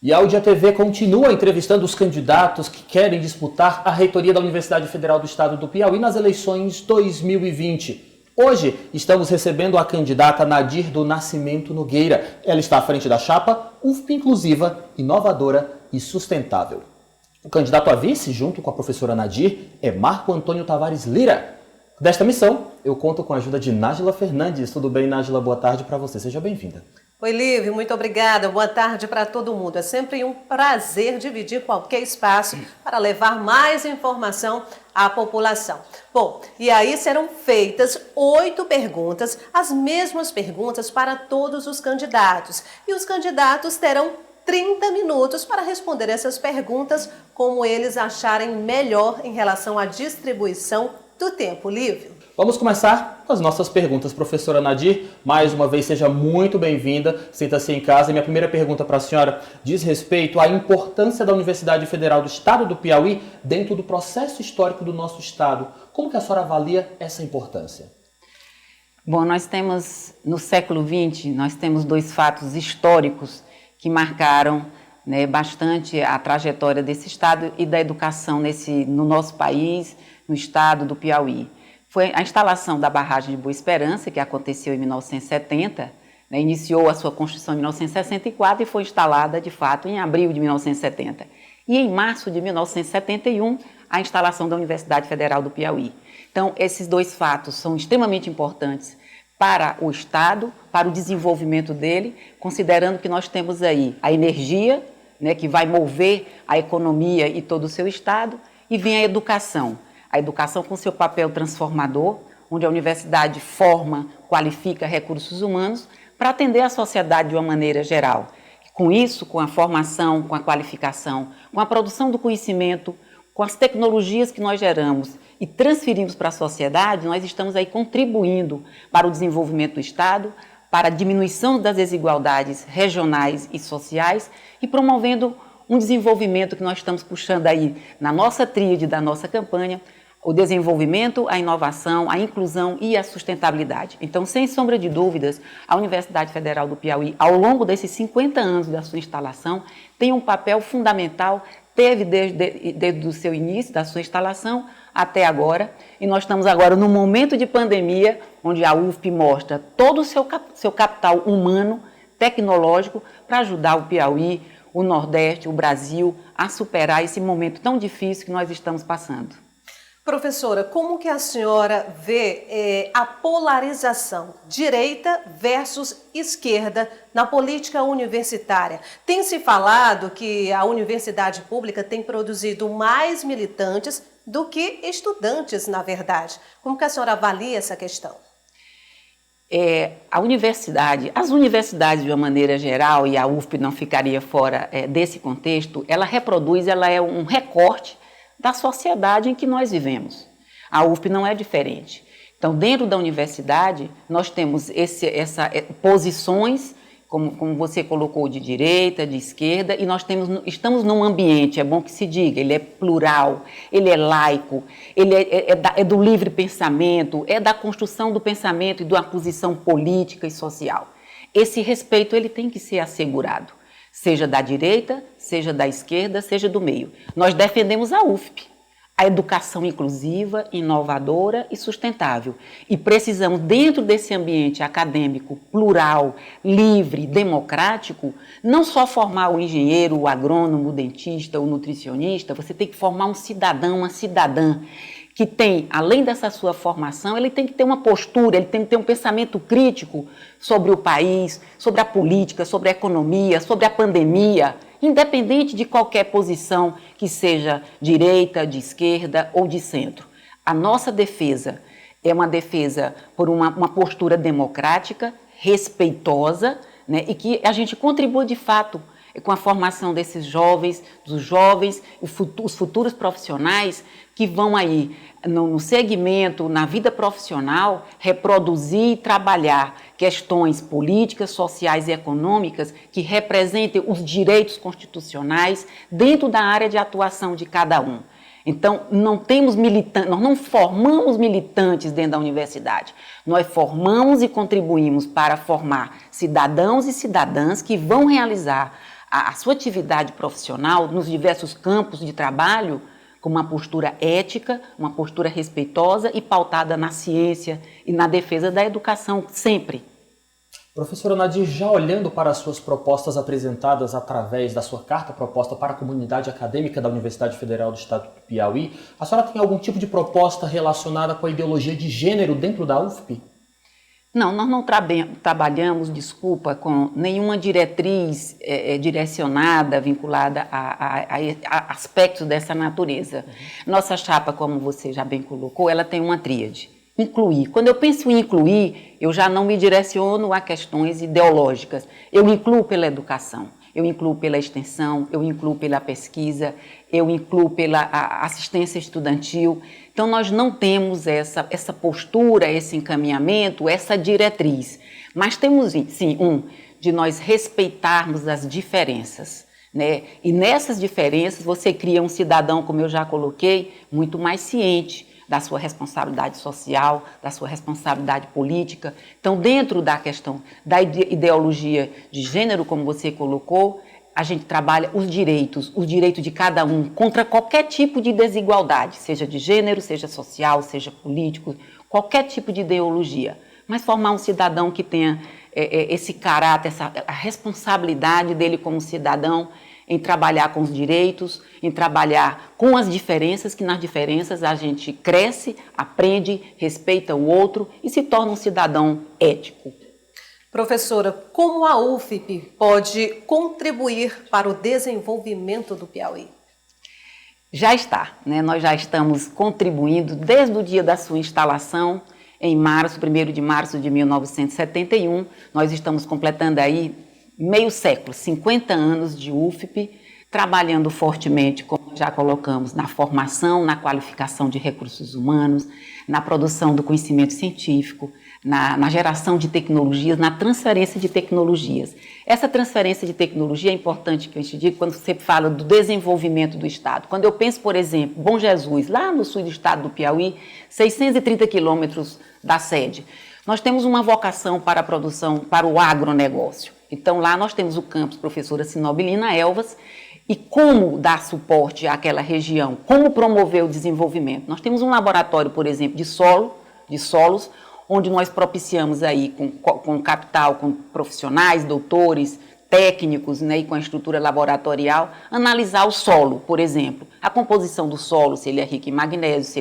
E a Audia TV continua entrevistando os candidatos que querem disputar a reitoria da Universidade Federal do Estado do Piauí nas eleições 2020. Hoje estamos recebendo a candidata Nadir do Nascimento Nogueira. Ela está à frente da chapa UFP Inclusiva, Inovadora e Sustentável. O candidato a vice, junto com a professora Nadir, é Marco Antônio Tavares Lira. Desta missão, eu conto com a ajuda de Nájila Fernandes. Tudo bem, Nájila? Boa tarde para você. Seja bem-vinda. Oi, Lívia, muito obrigada. Boa tarde para todo mundo. É sempre um prazer dividir qualquer espaço para levar mais informação à população. Bom, e aí serão feitas 8 perguntas, as mesmas perguntas para todos os candidatos. E os candidatos terão 30 minutos para responder essas perguntas como eles acharem melhor em relação à distribuição do tempo, Lívia. Vamos começar com as nossas perguntas. Professora Nadir, mais uma vez, seja muito bem-vinda. Sinta-se em casa. Minha primeira pergunta para a senhora diz respeito à importância da Universidade Federal do Estado do Piauí dentro do processo histórico do nosso Estado. Como que a senhora avalia essa importância? Bom, nós temos, no século XX, nós temos 2 fatos históricos que marcaram bastante a trajetória desse Estado e da educação no nosso país, no Estado do Piauí. Foi a instalação da barragem de Boa Esperança, que aconteceu em 1970, iniciou a sua construção em 1964 e foi instalada, de fato, em abril de 1970. E em março de 1971, a instalação da Universidade Federal do Piauí. Então, esses 2 fatos são extremamente importantes para o Estado, para o desenvolvimento dele, considerando que nós temos aí a energia, que vai mover a economia e todo o seu Estado, e vem a educação com seu papel transformador, onde a universidade forma, qualifica recursos humanos para atender a sociedade de uma maneira geral. Com isso, com a formação, com a qualificação, com a produção do conhecimento, com as tecnologias que nós geramos e transferimos para a sociedade, nós estamos aí contribuindo para o desenvolvimento do Estado, para a diminuição das desigualdades regionais e sociais e promovendo um desenvolvimento que nós estamos puxando aí na nossa tríade da nossa campanha, o desenvolvimento, a inovação, a inclusão e a sustentabilidade. Então, sem sombra de dúvidas, a Universidade Federal do Piauí, ao longo desses 50 anos da sua instalação, tem um papel fundamental, teve desde o seu início, da sua instalação, até agora, e nós estamos agora num momento de pandemia, onde a UFP mostra todo o seu capital humano, tecnológico, para ajudar o Piauí, o Nordeste, o Brasil, a superar esse momento tão difícil que nós estamos passando. Professora, como que a senhora vê a polarização direita versus esquerda na política universitária? Tem se falado que a universidade pública tem produzido mais militantes do que estudantes, na verdade. Como que a senhora avalia essa questão? As universidades de uma maneira geral, e a UFP não ficaria fora desse contexto, ela é um recorte da sociedade em que nós vivemos. A UFP não é diferente. Então, dentro da universidade, nós temos posições, como você colocou, de direita, de esquerda, e nós estamos num ambiente, é bom que se diga, ele é plural, ele é laico, ele é do livre pensamento, é da construção do pensamento e da posição política e social. Esse respeito ele tem que ser assegurado. Seja da direita, seja da esquerda, seja do meio. Nós defendemos a UFP, a educação inclusiva, inovadora e sustentável. E precisamos, dentro desse ambiente acadêmico, plural, livre, democrático, não só formar o engenheiro, o agrônomo, o dentista, o nutricionista, você tem que formar um cidadão, uma cidadã, que tem, além dessa sua formação, ele tem que ter uma postura, ele tem que ter um pensamento crítico sobre o país, sobre a política, sobre a economia, sobre a pandemia, independente de qualquer posição que seja direita, de esquerda ou de centro. A nossa defesa é uma defesa por uma postura democrática, respeitosa, e que a gente contribua de fato com a formação desses jovens, dos jovens, os futuros profissionais que vão aí no segmento, na vida profissional, reproduzir e trabalhar questões políticas, sociais e econômicas que representem os direitos constitucionais dentro da área de atuação de cada um. Então, nós não formamos militantes dentro da universidade. Nós formamos e contribuímos para formar cidadãos e cidadãs que vão realizar a sua atividade profissional nos diversos campos de trabalho com uma postura ética, uma postura respeitosa e pautada na ciência e na defesa da educação sempre. Professora Nadir, já olhando para as suas propostas apresentadas através da sua carta proposta para a comunidade acadêmica da Universidade Federal do Estado do Piauí, a senhora tem algum tipo de proposta relacionada com a ideologia de gênero dentro da UFP? Não, nós não trabalhamos, com nenhuma diretriz direcionada, vinculada a aspectos dessa natureza. Nossa chapa, como você já bem colocou, ela tem uma tríade. Incluir. Quando eu penso em incluir, eu já não me direciono a questões ideológicas. Eu incluo pela educação, eu incluo pela extensão, eu incluo pela pesquisa, eu incluo pela assistência estudantil. Então, nós não temos essa postura, esse encaminhamento, essa diretriz. Mas temos, sim, de nós respeitarmos as diferenças, né? E nessas diferenças, você cria um cidadão, como eu já coloquei, muito mais ciente da sua responsabilidade social, da sua responsabilidade política. Então, dentro da questão da ideologia de gênero, como você colocou, a gente trabalha os direitos de cada um contra qualquer tipo de desigualdade, seja de gênero, seja social, seja político, qualquer tipo de ideologia. Mas formar um cidadão que tenha esse caráter, a responsabilidade dele como cidadão em trabalhar com os direitos, em trabalhar com as diferenças, que nas diferenças a gente cresce, aprende, respeita o outro e se torna um cidadão ético. Professora, como a UFP pode contribuir para o desenvolvimento do Piauí? Já está, né? Nós já estamos contribuindo desde o dia da sua instalação, em março, 1º de março de 1971. Nós estamos completando aí meio século, 50 anos de UFP, trabalhando fortemente, como já colocamos, na formação, na qualificação de recursos humanos, na produção do conhecimento científico, na geração de tecnologias, na transferência de tecnologias. Essa transferência de tecnologia é importante que eu te diga quando você fala do desenvolvimento do Estado. Quando eu penso, por exemplo, Bom Jesus, lá no sul do estado do Piauí, 630 quilômetros da sede, nós temos uma vocação para a produção, para o agronegócio. Então, lá nós temos o campus Professora Sinobilina Elvas, e como dar suporte àquela região, como promover o desenvolvimento. Nós temos um laboratório, por exemplo, de solos, onde nós propiciamos aí com capital, com profissionais, doutores, técnicos, né, e com a estrutura laboratorial, analisar o solo, por exemplo, a composição do solo, se ele é rico em magnésio, se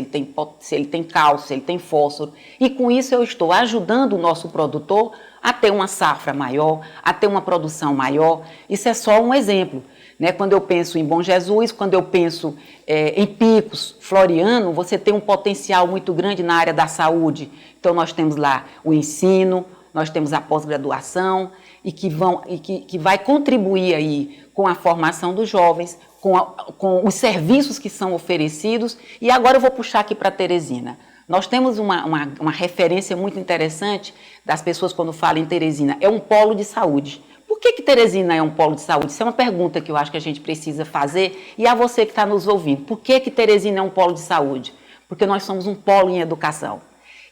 ele tem cálcio, se ele tem fósforo, e com isso eu estou ajudando o nosso produtor a ter uma safra maior, a ter uma produção maior. Isso é só um exemplo, né? Quando eu penso em Bom Jesus, quando eu penso em Picos, Floriano, você tem um potencial muito grande na área da saúde. Então nós temos lá o ensino, nós temos a pós-graduação e que vai contribuir aí com a formação dos jovens, com os serviços que são oferecidos. E agora eu vou puxar aqui para Teresina. Nós temos uma referência muito interessante das pessoas quando falam em Teresina. É um polo de saúde. Por que Teresina é um polo de saúde? Isso é uma pergunta que eu acho que a gente precisa fazer. E a você que está nos ouvindo, por que Teresina é um polo de saúde? Porque nós somos um polo em educação.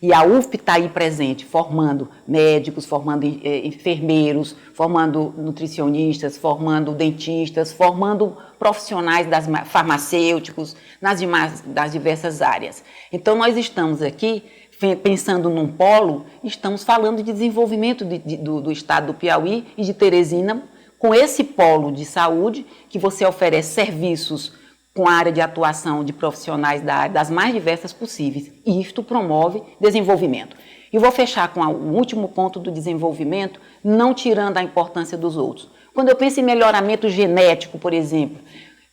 E a UFP está aí presente, formando médicos, formando enfermeiros, formando nutricionistas, formando dentistas, formando profissionais farmacêuticos das diversas áreas. Então, nós estamos aqui pensando num polo, estamos falando de desenvolvimento do estado do Piauí e de Teresina, com esse polo de saúde, que você oferece serviços com a área de atuação de profissionais da área das mais diversas possíveis. E isto promove desenvolvimento. E vou fechar com o último ponto do desenvolvimento, não tirando a importância dos outros. Quando eu penso em melhoramento genético, por exemplo,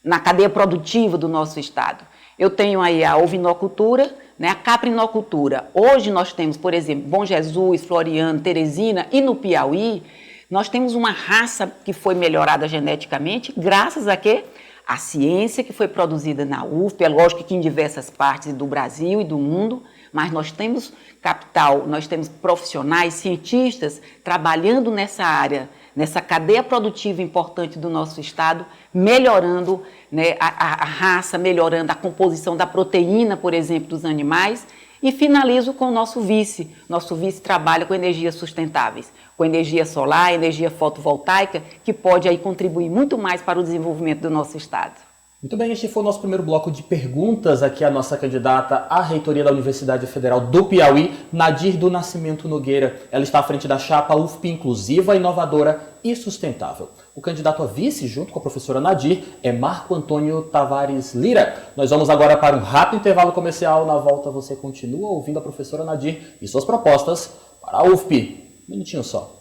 na cadeia produtiva do nosso estado, eu tenho aí a ovinocultura, né, a caprinocultura. Hoje nós temos, por exemplo, Bom Jesus, Floriano, Teresina e no Piauí, nós temos uma raça que foi melhorada geneticamente, graças a quê? A ciência que foi produzida na UFP, é lógico que em diversas partes do Brasil e do mundo, mas nós temos capital, nós temos profissionais, cientistas trabalhando nessa área, nessa cadeia produtiva importante do nosso estado, melhorando, né, a raça, melhorando a composição da proteína, por exemplo, dos animais, E finalizo com o nosso vice. Nosso vice trabalha com energias sustentáveis, com energia solar, energia fotovoltaica, que pode aí contribuir muito mais para o desenvolvimento do nosso estado. Muito bem, este foi o nosso primeiro bloco de perguntas aqui à nossa candidata à reitoria da Universidade Federal do Piauí, Nadir do Nascimento Nogueira. Ela está à frente da chapa UFP Inclusiva, Inovadora e Sustentável. O candidato a vice, junto com a professora Nadir, é Marco Antônio Tavares Lira. Nós vamos agora para um rápido intervalo comercial. Na volta você continua ouvindo a professora Nadir e suas propostas para a UFP. Um minutinho só.